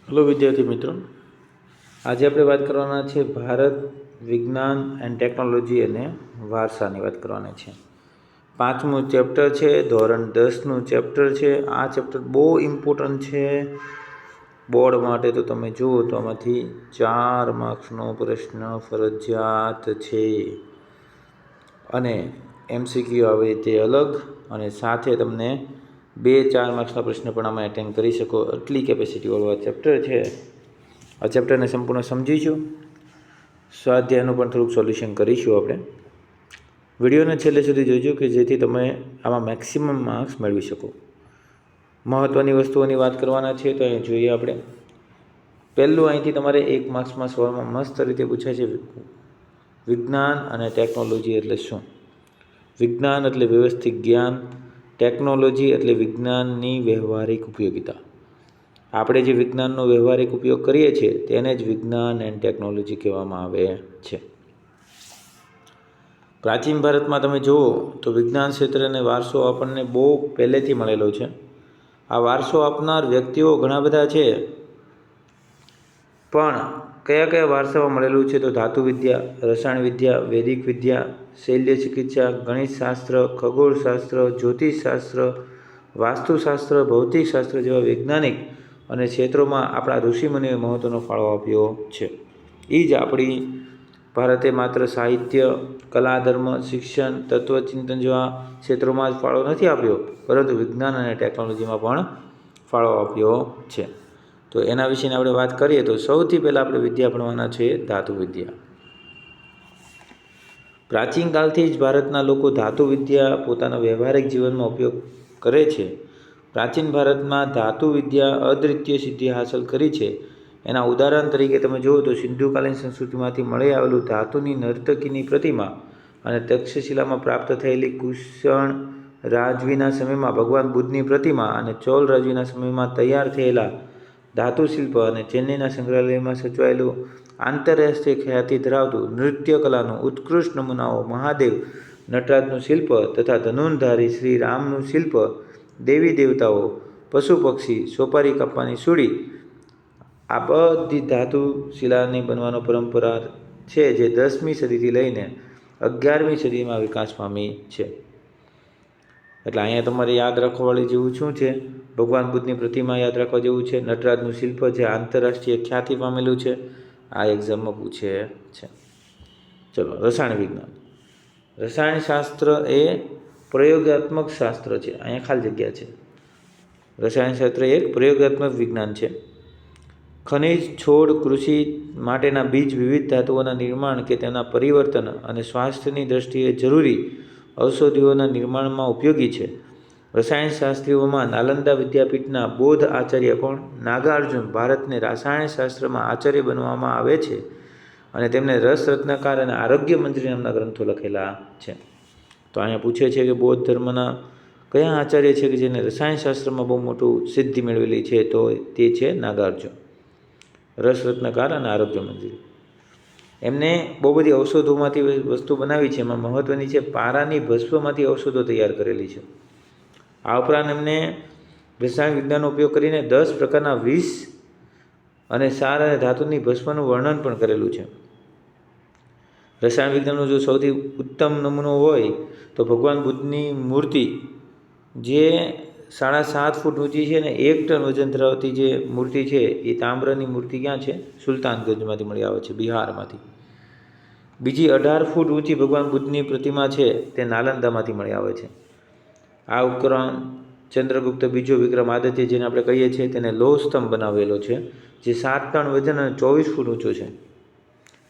Hello વિદ્યાર્થી મિત્રો, આજે આપણે વાત કરવાના છે ભારત વિજ્ઞાન એન્ડ ટેકનોલોજી અને વારસાની વાત કરવાની છે। 5મું ચેપ્ટર છે, ધોરણ 10નું ચેપ્ટર છે। આ ચેપ્ટર બહુ ઇમ્પોર્ટન્ટ છે બોર્ડ માટે। તો તમે જુઓ તો આમાંથી 4 માર્ક્સનો પ્રશ્ન ફરજિયાત છે અને MCQ આવે તે અલગ, અને સાથે તમને 2-4 માર્ક્સના પ્રશ્ન પણ આમાં એટેન્ડ કરી શકો એટલી કેપેસિટીવાળું આ ચેપ્ટર છે। આ ચેપ્ટરને સંપૂર્ણ સમજીશું, સ્વાધ્યાયનું પણ થોડુંક સોલ્યુશન કરીશું આપણે। વિડીયોને છેલ્લે સુધી જોજો કે જેથી તમે આમાં મેક્સિમમ માર્ક્સ મેળવી શકો। મહત્ત્વની વસ્તુઓની વાત કરવાના છે તો અહીં જોઈએ આપણે। પહેલું અહીંથી તમારે 1 માર્ક્સમાં સવાલમાં મસ્ત રીતે પૂછાય છે, વિજ્ઞાન અને ટેકનોલોજી એટલે શું? વિજ્ઞાન એટલે વ્યવસ્થિત જ્ઞાન, ટેકનોલોજી એટલે વિજ્ઞાનની વ્યવહારિક ઉપયોગિતા। આપણે જે વિજ્ઞાનનો વ્યવહારિક ઉપયોગ કરીએ છીએ તેને જ વિજ્ઞાન એન્ડ ટેકનોલોજી કહેવામાં આવે છે। પ્રાચીન ભારતમાં તમે જુઓ તો વિજ્ઞાન ક્ષેત્રને વારસો આપણને બહુ પહેલેથી મળેલો છે। આ વારસો આપનાર વ્યક્તિઓ ઘણા બધા છે, પણ કયા કયા વારસામાં મળેલું છે તો ધાતુ વિદ્યા, રસાયણ વિદ્યા, વૈદિક વિદ્યા, શૈલ્ય ચિકિત્સા, ગણિતશાસ્ત્ર, ખગોળશાસ્ત્ર, જ્યોતિષશાસ્ત્ર, વાસ્તુશાસ્ત્ર, ભૌતિકશાસ્ત્ર જેવા વૈજ્ઞાનિક અને ક્ષેત્રોમાં આપણા ઋષિમુનિઓએ મહત્ત્વનો ફાળો આપ્યો છે। એ જ આપણી ભારતે માત્ર સાહિત્ય, કલા, ધર્મ, શિક્ષણ, તત્વચિંતન જેવા ક્ષેત્રોમાં જ ફાળો નથી આપ્યો, પરંતુ વિજ્ઞાન અને ટેકનોલોજીમાં પણ ફાળો આપ્યો છે। તો એના વિશેની આપણે વાત કરીએ તો સૌથી પહેલાં આપણે વિદ્યા ભણવાના છે ધાતુ વિદ્યા। પ્રાચીન કાળથી જ ભારતના લોકો ધાતુ વિદ્યા પોતાના વ્યવહારિક જીવનમાં ઉપયોગ કરે છે। પ્રાચીન ભારતમાં ધાતુ વિદ્યા અદ્વિતીય સિદ્ધિ હાંસલ કરી છે। એના ઉદાહરણ તરીકે તમે જુઓ તો સિંધુકાલીન સંસ્કૃતિમાંથી મળી આવેલું ધાતુની નર્તકીની પ્રતિમા અને તક્ષશિલામાં પ્રાપ્ત થયેલી કુષણ રાજવીના સમયમાં ભગવાન બુદ્ધની પ્રતિમા અને ચોલ રાજવીના સમયમાં તૈયાર થયેલા ધાતુ શિલ્પ અને ચેન્નઈના સંગ્રહાલયમાં સચવાયેલું આંતરરાષ્ટ્રીય ખ્યાતિ ધરાવતું નૃત્ય કલાનું ઉત્કૃષ્ટ નમૂનાઓ, મહાદેવ, નટરાજનું શિલ્પ તથા ધનુર્ધારી શ્રી રામનું શિલ્પ, દેવી દેવતાઓ, પશુ પક્ષી, સોપારી કાપવાની સૂડી, આ બધી ધાતુ શિલાની બનવાનો પરંપરા છે જે 10મી સદીથી લઈને 11મી સદીમાં વિકાસ પામી છે। એટલે અહીંયા તમારે યાદ રાખવાવાળી જેવું શું છે? ભગવાન બુદ્ધની પ્રતિમા યાદ રાખવા જેવું છે, નટરાજનું શિલ્પ જે આંતરરાષ્ટ્રીય ખ્યાતિ પામેલું છે, આ એક્ઝામમાં પૂછે છે। ચલો, રસાયણ વિજ્ઞાન। રસાયણશાસ્ત્ર એ પ્રયોગાત્મક શાસ્ત્ર છે, અહીંયા ખાલી જગ્યા છે। રસાયણશાસ્ત્ર એક પ્રયોગાત્મક વિજ્ઞાન છે। ખનિજ, છોડ, કૃષિ માટેના બીજ, વિવિધ ધાતુઓના નિર્માણ કે તેના પરિવર્તન અને સ્વાસ્થ્યની દ્રષ્ટિએ જરૂરી ઔષધિઓના નિર્માણમાં ઉપયોગી છે। રસાયણશાસ્ત્રીઓમાં નાલંદા વિદ્યાપીઠના બૌદ્ધ આચાર્ય કોણ? નાગાર્જુન ભારતને રસાયણશાસ્ત્રમાં આચાર્ય બનવામાં આવે છે અને તેમને રસ રત્નાકર અને આરોગ્ય મંત્રી નામના ગ્રંથો લખેલા છે। તો અહીંયા પૂછે છે કે બૌદ્ધ ધર્મના કયા આચાર્ય છે કે જેને રસાયણશાસ્ત્રમાં બહુ મોટું સિદ્ધિ મેળવેલી છે? તો તે છે નાગાર્જુન, રસ રત્નાકર અને આરોગ્ય મંત્રી। એમને બહુ બધી ઔષધોમાંથી વસ્તુ બનાવી છે, એમાં મહત્ત્વની છે પારાની ભસ્મમાંથી ઔષધો તૈયાર કરેલી છે। આ ઉપરાંત એમને રસાયણ વિજ્ઞાનનો ઉપયોગ કરીને 10 પ્રકારના વિષ અને સાર અને ધાતુની ભસ્મનું વર્ણન પણ કરેલું છે। રસાયણ વિજ્ઞાનનો જો સૌથી ઉત્તમ નમૂનો હોય તો ભગવાન બુદ્ધની મૂર્તિ, જે 7.5 ફૂટ ઊંચી છે ને 1 ટન વજન ધરાવતી જે મૂર્તિ છે, એ તામ્રની મૂર્તિ ક્યાં છે? સુલતાનગંજમાંથી મળી આવે છે, બિહારમાંથી। બીજી 18 ફૂટ ઊંચી ભગવાન બુદ્ધની પ્રતિમા છે તે નાલંદામાંથી મળી આવે છે। આ ઉપકરણ ચંદ્રગુપ્ત બીજો વિક્રમાદિત્ય જેને આપણે કહીએ છીએ તેને લોહ સ્તંભ બનાવેલો છે, જે 7 ટન વજન અને 24 ફૂટ ઊંચો છે।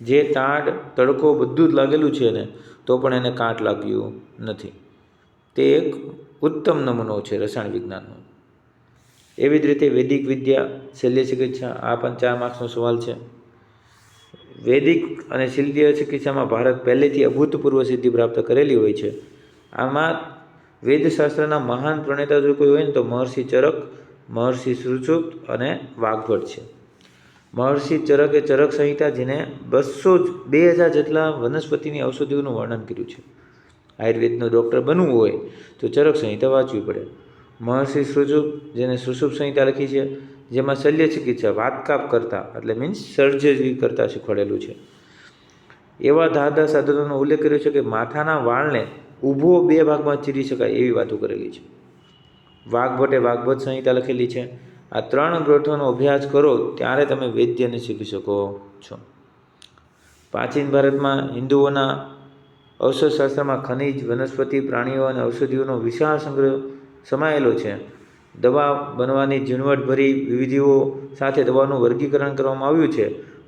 જે ટાઢ, તડકો બધું જ લાગેલું છે ને તો પણ એને કાંટ લાગ્યું નથી। તે એક ઉત્તમ નમૂનો છે રસાયણ વિજ્ઞાનનો। એવી જ રીતે વૈદિક વિદ્યા, શલ્ય ચિકિત્સા, આ પણ 4 માર્ક્સનો સવાલ છે। વૈદિક અને શલ્ય ચિકિત્સામાં ભારત પહેલેથી અભૂતપૂર્વ સિદ્ધિ પ્રાપ્ત કરેલી હોય છે। આમાં વેદશાસ્ત્રના મહાન પ્રણેતા જો કોઈ હોય ને તો મહર્ષિ ચરક, મહર્ષિ સુશ્રુત અને વાગ્ભટ છે। મહર્ષિ ચરકે ચરક સંહિતા, જેને 2000 જેટલા વનસ્પતિની ઔષધિઓનું વર્ણન કર્યું છે। આયુર્વેદનો ડૉક્ટર બનવું હોય તો ચરક સંહિતા વાંચવી પડે। મહર્ષિ સુશ્રુત, જેને સુશ્રુત સંહિતા લખી છે, જેમાં શલ્ય ચિકિત્સા વાતકાપ કરતા એટલે મીન્સ સર્જરી કરતા શીખવાડેલું છે. એવા ધારદાર સાધનોનો ઉલ્લેખ કર્યો છે કે માથાના વાળને ઊભો 2 ભાગમાં ચીરી શકાય એવી વાતો કરેલી છે. વાઘભટ્ટે વાઘભટ્ટ સંહિતા લખેલી છે. આ 3 ગ્રંથોનો અભ્યાસ કરો ત્યારે તમે વૈદ્યને શીખી શકો છો. પ્રાચીન ભારતમાં હિન્દુઓના ઔષધશાસ્ત્રમાં ખનિજ, વનસ્પતિ, પ્રાણીઓ અને ઔષધિઓનો વિશાળ સંગ્રહ સમાયેલો છે. દવા બનવાની ઝીણવટભરી વિધિઓ સાથે દવાનું વર્ગીકરણ કરવામાં આવ્યું છે.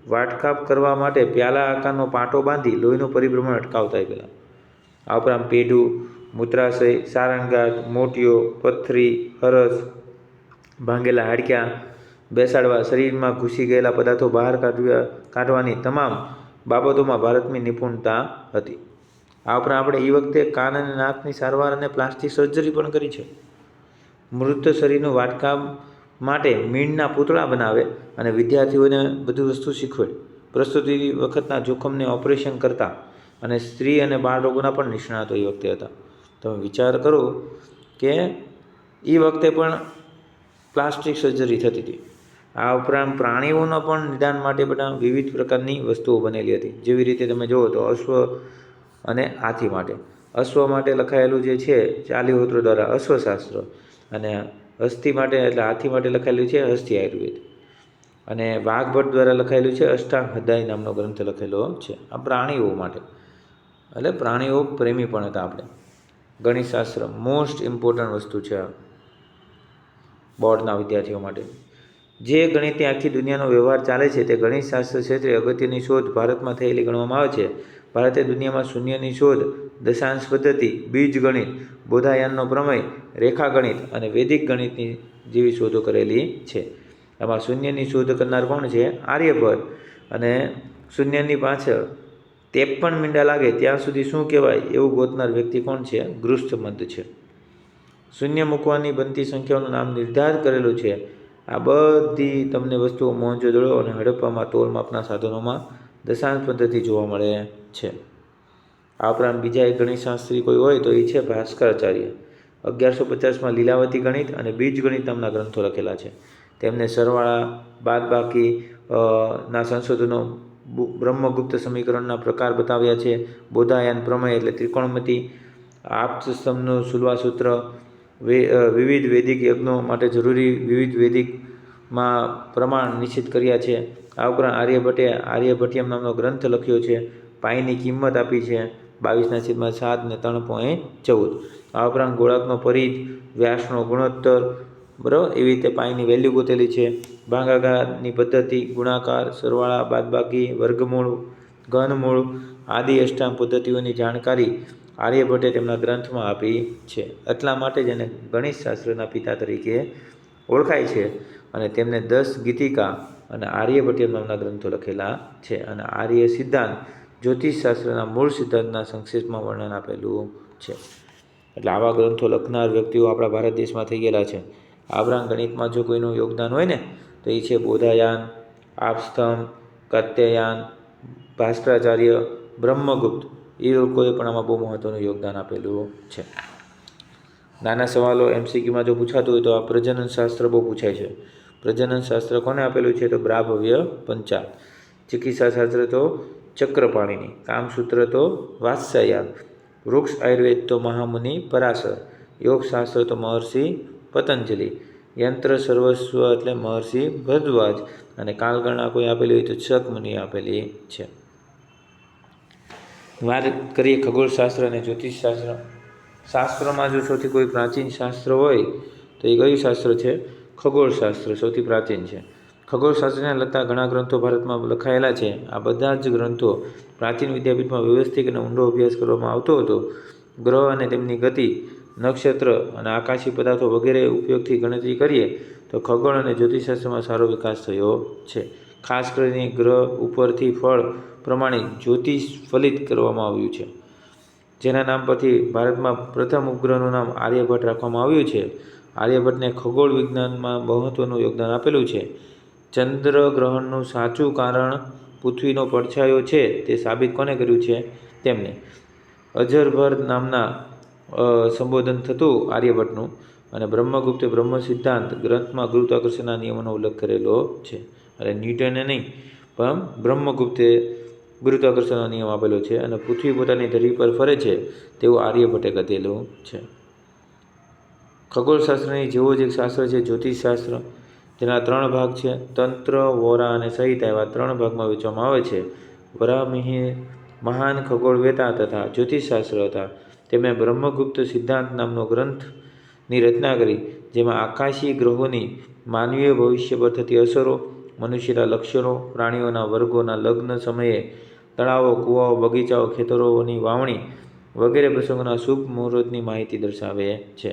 વાટકાપ કરવા માટે પ્યાલા આકારનો પાટો બાંધી લોહીનું પરિભ્રમણ અટકાવતા પહેલાં. આ ઉપરાંત પેઢું, મૂત્રાશય, સારણગાંઠ, મોતિયો, પથરી, હરસ, ભાંગેલા હાડક્યાં બેસાડવા, શરીરમાં ઘૂસી ગયેલા પદાર્થો બહાર કાઢવાની તમામ બાબતોમાં ભારતની નિપુણતા હતી. આ ઉપરાંત આપણે એ વખતે કાન અને નાકની સારવાર અને પ્લાસ્ટિક સર્જરી પણ કરી છે. મૃત શરીરનું વાટકામ માટે મીણના પૂતળા બનાવે અને વિદ્યાર્થીઓને બધી વસ્તુ શીખવે. પ્રસ્તુતિ વખતના જોખમને ઓપરેશન કરતા અને સ્ત્રી અને બાળ રોગોના પણ નિષ્ણાતો એ વખતે હતા. તમે વિચાર કરો કે એ વખતે પણ પ્લાસ્ટિક સર્જરી થતી હતી. આ ઉપરાંત પ્રાણીઓના પણ નિદાન માટે બધા વિવિધ પ્રકારની વસ્તુઓ બનેલી હતી. જેવી રીતે તમે જુઓ તો અશ્વ અને હાથી માટે. અશ્વ માટે લખાયેલું જે છે ચાલીહોત્રો દ્વારા અશ્વશાસ્ત્ર, અને હસ્તી માટે એટલે હાથી માટે લખાયેલું છે હસ્તી આયુર્વેદ, અને વાઘભટ્ટ દ્વારા લખાયેલું છે અષ્ટાંગ હૃદય નામનો ગ્રંથ લખેલો છે. આ પ્રાણીઓ માટે એટલે પ્રાણીઓ પ્રેમી પણ હતા આપણે. ગણિતશાસ્ત્ર મોસ્ટ ઇમ્પોર્ટન્ટ વસ્તુ છે બોર્ડના વિદ્યાર્થીઓ માટે. જે ગણિતની આખી દુનિયાનો વ્યવહાર ચાલે છે તે ગણિતશાસ્ત્ર ક્ષેત્રે અગત્યની શોધ ભારતમાં થયેલી ગણવામાં આવે છે. ભારતે દુનિયામાં શૂન્યની શોધ, દશાંશ પદ્ધતિ, બીજગણિત, બોધાયનનો પ્રમેય, રેખાગણિત અને વૈદિક ગણિતની જેવી શોધો કરેલી છે. આમાં શૂન્યની શોધ કરનાર કોણ છે? આર્યભટ્ટ. અને શૂન્યની પાછળ 53 મીંડા લાગે ત્યાં સુધી શું કહેવાય એવું ગોતનાર વ્યક્તિ કોણ છે? ગૃહસ્થમંત છે. શૂન્ય મૂકવાની બનતી સંખ્યાઓનું નામ નિર્ધારિત કરેલું છે. આ બધી તમને વસ્તુઓ મોહેંજો-દડો અને હડપ્પામાં તોલ માપના સાધનોમાં દશાંશ પદ્ધતિ જોવા મળે છે. આ ઉપરાંત બીજા એક ગણિતશાસ્ત્રી કોઈ હોય તો એ છે ભાસ્કરાચાર્ય. 1150માં લીલાવતી ગણિત અને બીજગણિત નામના ગ્રંથો લખેલા છે. તેમને સરવાળા, બાદબાકી ના સંશોધનો, બ્રહ્મગુપ્ત સમીકરણના પ્રકાર બતાવ્યા છે. બોધાયન પ્રમેય એટલે ત્રિકોણમિતિ, આપસ્તંભનું શુલ્વાસૂત્ર, વિવિધ વૈદિક યજ્ઞો માટે જરૂરી વિવિધ વૈદિકમાં પ્રમાણ નિશ્ચિત કર્યા છે. આ ઉપરાંત આર્યભટ્ટે આર્યભટ્ટિયમ નામનો ગ્રંથ લખ્યો છે. પાઈની કિંમત આપી છે 22/7 ને 3.14. આ ઉપરાંત ગોળાકનો પરિઘ, વ્યાસનો ગુણોત્તર, બરાબર, એવી રીતે પાઈની વેલ્યુ ગોતેલી છે. ભાગાકારની પદ્ધતિ, ગુણાકાર, સરવાળા, બાદબાકી, વર્ગમૂળ, ઘનમૂળ આદિ અષ્ટાંગ પદ્ધતિઓની જાણકારી આર્યભટ્ટે તેમના ગ્રંથમાં આપી છે. એટલા માટે જ એને ગણિતશાસ્ત્રના પિતા તરીકે ઓળખાય છે. અને તેમને 10 ગીતિકા અને આર્યભટ્ટિયમ નામના ગ્રંથો લખેલા છે. અને આર્ય સિદ્ધાંત જ્યોતિષશાસ્ત્રના મૂળ સિદ્ધાંતના સંક્ષેપમાં વર્ણન આપેલું છે. એટલે આવા ગ્રંથો લખનાર વ્યક્તિઓ આપણા ભારત દેશમાં થઈ ગયેલા છે. આ ઉપરાંત ગણિતમાં જો કોઈનું યોગદાન હોય ને તો એ છે બોધાયાન, આપસ્તંભ, કાત્યાયન, ભાસ્કરાચાર્ય, બ્રહ્મગુપ્ત. એ લોકોએ પણ આમાં બહુ મહત્ત્વનું યોગદાન આપેલું છે. નાના સવાલો MCQમાં જો પૂછાતું હોય તો આ પ્રજનન શાસ્ત્ર બહુ પૂછાય છે. પ્રજનન શાસ્ત્ર કોને આપેલું છે? તો બ્રાહ્મવ્ય પંચાલ. ચિકિત્સા શાસ્ત્ર તો ચક્રપાણીની. કામસૂત્ર તો વાત્સ્યાયન. વૃક્ષ આયુર્વેદ તો મહામુનિ પરાશર. યોગશાસ્ત્ર તો મહર્ષિ પતંજલિ. યંત્ર સર્વસ્વ એટલે મહર્ષિ ભરદ્વાજ. અને કાલગણના કોઈ આપેલી હોય તો શક મુનિ આપેલી છે. વાત કરીએ ખગોળશાસ્ત્ર અને જ્યોતિષશાસ્ત્ર. શાસ્ત્રોમાં જો સૌથી કોઈ પ્રાચીન શાસ્ત્ર હોય તો એ કયું શાસ્ત્ર છે? ખગોળશાસ્ત્ર સૌથી પ્રાચીન છે. ખગોળશાસ્ત્રને લગતા ઘણા ગ્રંથો ભારતમાં લખાયેલા છે. આ બધા જ ગ્રંથો પ્રાચીન વિદ્યાપીઠમાં વ્યવસ્થિત અને ઊંડો અભ્યાસ કરવામાં આવતો હતો. ગ્રહ અને તેમની ગતિ, નક્ષત્ર અને આકાશી પદાર્થો વગેરે ઉપયોગથી ગણતરી કરીએ તો ખગોળ અને જ્યોતિષશાસ્ત્રમાં સારો વિકાસ થયો છે. ખાસ કરીને ગ્રહ ઉપરથી ફળ પ્રમાણે જ્યોતિષ ફલિત કરવામાં આવ્યું છે. જેના નામ પરથી ભારતમાં પ્રથમ ઉપગ્રહનું નામ આર્યભટ્ટ રાખવામાં આવ્યું છે. આર્યભટ્ટને ખગોળ વિજ્ઞાનમાં મહત્ત્વનું યોગદાન આપેલું છે. ચંદ્રગ્રહણનું સાચું કારણ પૃથ્વીનો પડછાયો છે તે સાબિત કોને કર્યું છે? તેમને. અજરભર નામના સંબોધન થતું આર્યભટ્ટનું. અને બ્રહ્મગુપ્તે બ્રહ્મ સિદ્ધાંત ગ્રંથમાં ગુરુત્વાકર્ષણના નિયમોનો ઉલ્લેખ કરેલો છે. એટલે ન્યૂટને નહીં પણ બ્રહ્મગુપ્તે ગુરુત્વાકર્ષણનો નિયમ આપેલો છે. અને પૃથ્વી પોતાની ધરી પર ફરે છે તેવું આર્યભટ્ટે કહેલું છે. ખગોળશાસ્ત્રની જેવો જ એક શાસ્ત્ર છે જ્યોતિષશાસ્ત્ર, જેના 3 ભાગ છે. તંત્ર, વોરા અને સંહિતા એવા 3 ભાગમાં વહેંચવામાં આવે છે. વરાહમિહિર મહાન ખગોળવેતા તથા જ્યોતિષશાસ્ત્ર હતા. તેમણે બ્રહ્મગુપ્ત સિદ્ધાંત નામનો ગ્રંથની રચના કરી, જેમાં આકાશી ગ્રહોની માનવીય ભવિષ્ય પર થતી અસરો, મનુષ્યના લક્ષણો, પ્રાણીઓના વર્ગોના લગ્ન સમયે, તળાવો, કૂવાઓ, બગીચાઓ, ખેતરોની વાવણી વગેરે પ્રસંગોના શુભ મુહૂર્તની માહિતી દર્શાવે છે.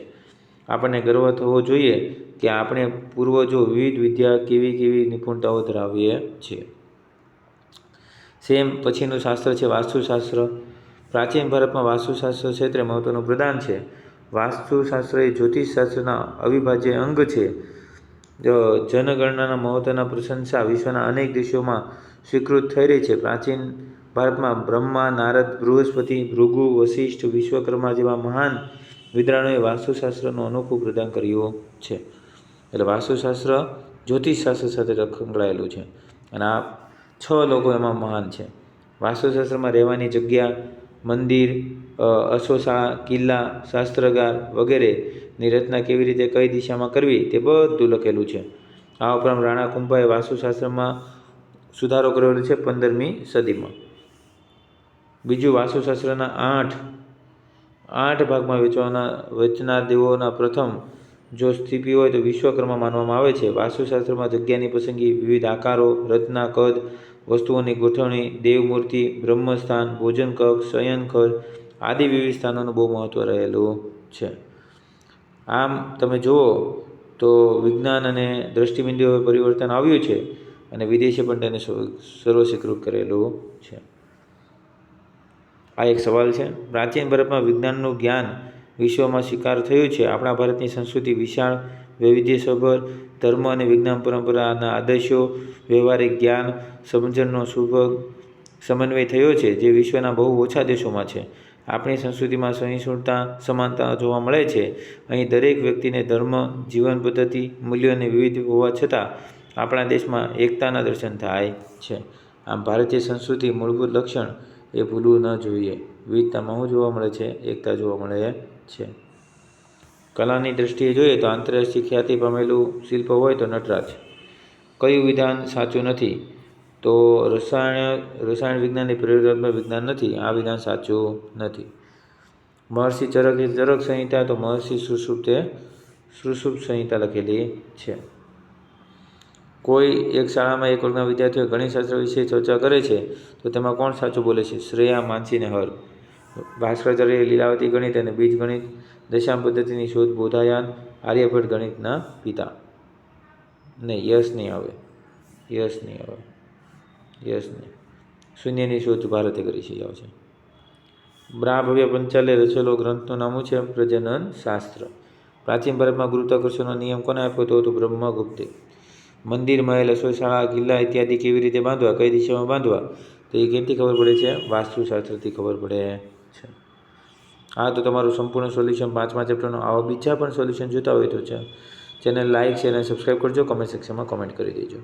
આપણને ગર્વ થવો જોઈએ કે આપણે પૂર્વજો વિવિધ વિદ્યા કેવી નિપુણતાઓ ધરાવીએ છીએ. પછીનું શાસ્ત્ર છે વાસ્તુશાસ્ત્ર. પ્રાચીન ભારતમાં વાસ્તુશાસ્ત્ર ક્ષેત્રે મહત્વનું પ્રદાન છે. વાસ્તુશાસ્ત્ર એ જ્યોતિષશાસ્ત્રના અવિભાજ્ય અંગ છે. જનગણનાના મહત્વના પ્રશંસા વિશ્વના અનેક દેશોમાં સ્વીકૃત થઈ રહી છે. પ્રાચીન ભારતમાં બ્રહ્મા, નારદ, બૃહસ્પતિ, ભૃગુ, વશિષ્ઠ, વિશ્વકર્મા જેવા મહાન વિદ્વાનોએ વાસ્તુશાસ્ત્રનું અનોખું પ્રદાન કર્યું છે. એટલે વાસ્તુશાસ્ત્ર જ્યોતિષશાસ્ત્ર સાથે સંકળાયેલું છે અને આ 6 લોકો એમાં મહાન છે. વાસ્તુશાસ્ત્રમાં રહેવાની જગ્યા, મંદિર, અશ્વશાળા, કિલ્લા, શાસ્ત્રાગાર વગેરેની રચના કેવી રીતે કઈ દિશામાં કરવી તે બધું લખેલું છે. આ ઉપરાંત રાણા કુંભાએ વાસ્તુશાસ્ત્રમાં સુધારો કરેલો છે 15મી સદીમાં. બીજું, વાસ્તુશાસ્ત્રના 8 ભાગમાં વહેંચનાર દેવોના પ્રથમ જો સ્થિતિ હોય તો વિશ્વકર્મા માનવામાં આવે છે. વાસ્તુશાસ્ત્રમાં જગ્યાની પસંદગી, વિવિધ આકારો, રચના, કદ, વસ્તુઓની ગોઠવણી, દેવમૂર્તિ, બ્રહ્મસ્થાન, ભોજનકક્ષ, શયનખંડ આદિ વિવિધ સ્થાનોનું બહુ મહત્ત્વ રહેલું છે. આમ તમે જુઓ તો વિજ્ઞાન અને દ્રષ્ટિબિંદુએ પરિવર્તન આવ્યું છે અને વિદેશે પણ તેને સર્વસ્વીકૃત કરેલું છે. આ એક સવાલ છે. પ્રાચીન ભારતમાં વિજ્ઞાનનું જ્ઞાન વિશ્વમાં સ્વીકાર થયું છે. આપણા ભારતની સંસ્કૃતિ વિશાળ, વૈવિધ્યસભર, ધર્મ અને વિજ્ઞાન પરંપરાના આદર્શો, વ્યવહારિક જ્ઞાન, સમજણનો સુભગ સમન્વય થયો છે, જે વિશ્વના બહુ ઓછા દેશોમાં છે. આપણી સંસ્કૃતિમાં સહિષ્ણુતા, સમાનતા જોવા મળે છે. અહીં દરેક વ્યક્તિને ધર્મ, જીવન પદ્ધતિ, મૂલ્યોને વિવિધ હોવા છતાં આપણા દેશમાં એકતાના દર્શન થાય છે. આમ ભારતીય સંસ્કૃતિ મૂળભૂત લક્ષણ એ ભૂલવું ન જોઈએ. વિવિધતામાં શું જોવા મળે છે? એકતા જોવા મળે છે. કલાની દ્રષ્ટિએ જોઈએ તો આંતરરાષ્ટ્રીય ખ્યાતિ પામેલું શિલ્પ હોય તો નટરાજ. કયું વિધાન સાચું નથી? તો રસાયણ વિજ્ઞાનની પ્રેરણાત્મક વિજ્ઞાન નથી. આ વિધાન સાચું નથી. મહર્ષિ ચરક એ ચરક સંહિતા, તો મહર્ષિ સુશ્રુતે સુશ્રુત સંહિતા લખેલી છે. કોઈ એક શાળામાં એક વર્ગના વિદ્યાર્થીઓ ગણિતશાસ્ત્ર વિશે ચર્ચા કરે છે તો તેમાં કોણ સાચું બોલે છે? શ્રેયા, માનસી અને હર. ભાસ્કરાચાર્ય લીલાવતી ગણિત અને બીજ ગણિત, દશાંશ પદ્ધતિની શોધ બોધાયન, આર્યભટ્ટ ગણિતના પિતા. નહીં, યશ નહીં આવે. શૂન્યની શોધ ભારતે કરી છે. આવશે. બ્રાહ્મવ્ય પંચાલે રચેલો ગ્રંથનું નામ છે પ્રજનન શાસ્ત્ર. પ્રાચીન ભારતમાં ગુરુત્વાકર્ષણનો નિયમ કોને આપ્યો હતો? તો બ્રહ્મગુપ્તે. મંદિર, મહેલ, અશ્વશાળા, કિલ્લા ઇત્યાદિ કેવી રીતે બાંધવા, કઈ દિશામાં બાંધવા, તો એ કેમથી ખબર પડે છે? વાસ્તુશાસ્ત્રથી ખબર પડે છે. હા, તો તમારું સંપૂર્ણ સોલ્યુશન 5મા ચેપ્ટરનું. આવા બીજા પણ સોલ્યુશન જોતા હોય તો ચેનલ લાઇક, શેર અને સબસ્ક્રાઈબ કરજો. કમેન્ટ સેક્શનમાં કમેન્ટ કરી દેજો.